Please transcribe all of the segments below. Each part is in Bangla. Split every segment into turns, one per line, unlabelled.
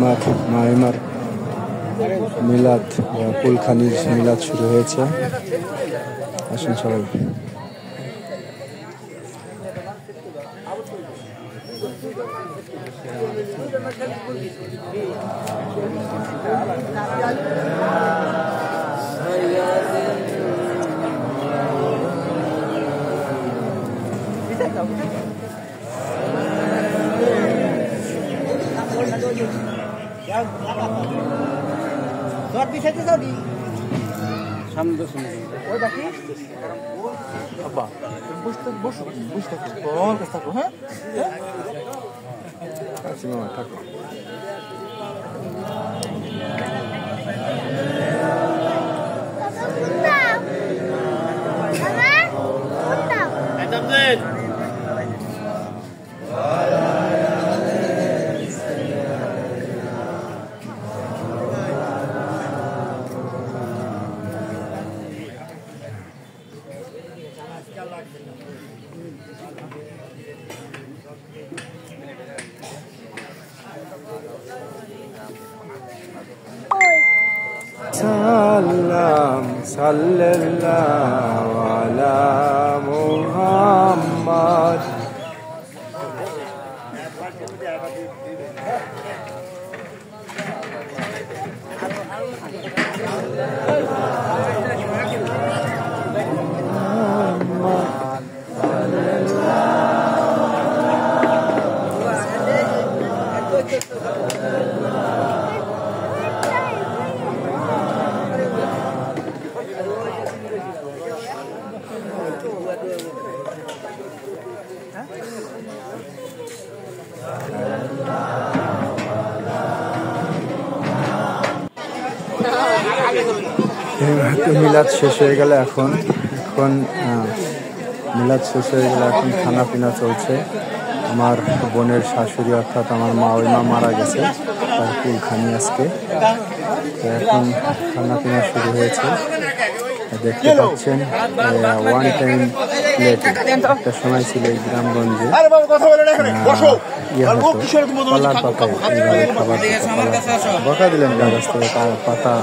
মাইমার মিলাদ কুলখানির মিলাদ শুরু হয়েছে। আসুন সবাই। সাল্লাম সাল্লাল্লাহু আলা মুহাম্মদ। মিলাদ শেষ হয়ে গেলে এখন মিলাদ শেষ হয়ে গেলে এখন খানা পিনা চলছে। আমার বোনের শাশুড়ি অর্থাৎ আমার মা মারা গেছে, তার কুলখানি আজকে। তো এখন খানা পিনা শুরু হয়েছে। দেখতে পাচ্ছেন ওয়ান টাইম প্লেট একটা সময় ছিল এই গ্রামগঞ্জে কলার পাতায় এইভাবে খাবার বকা দিলেন গাছ থেকে পাতা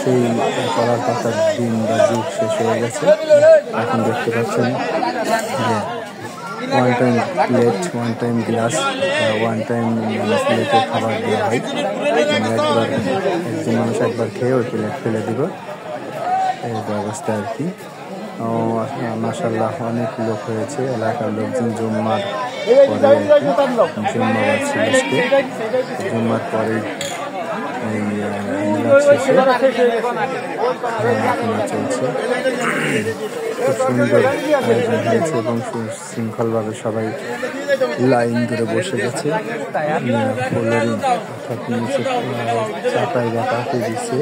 সেই কলার পাতার দিন বা যুগ শেষ হয়ে গেছে। এখন দেখতে পাচ্ছেন যে one time plate, one time glass, one time প্লেটে খাবার দেওয়া হয়। একজন মানুষ একবার খেয়ে ওই প্লেট ফেলে দিব, এই ব্যবস্থা আর কি। মাশাআল্লাহ অনেক লোক হয়েছে, এলাকার লোকজন জুম্মার পরে জুম্মাবার ছিল আজকে, জুম্মার পরে এই মিলাদ শেষে চলছে। খুব সুন্দর আয়োজন হয়েছে এবং সুশৃঙ্খলভাবে সবাই লাইন ধরে বসে গেছে। ফ্লোরিং অর্থাৎ নিচে চাটাই বা কাঠে দিচ্ছে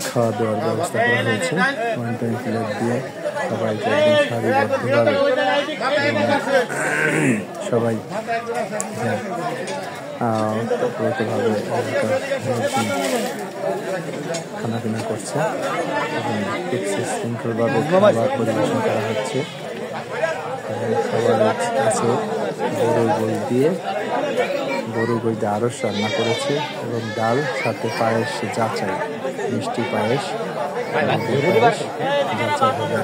খাওয়া দাওয়ার ব্যবস্থা করা হয়েছে। ওয়ান টাইম প্লেট দিয়ে সবাইকে একদম সারিবদ্ধভাবে সবাই খানা পিনা করছে এবং খুব সুশৃঙ্খলভাবে খাবার পরিবেশন করা হচ্ছে। খাবার আছে গরু গোশ দিয়ে আরস রান্না করেছে এবং ডাল, সাথে পায়েস, যাচাই মিষ্টি পায়েস, যাচাই হবে।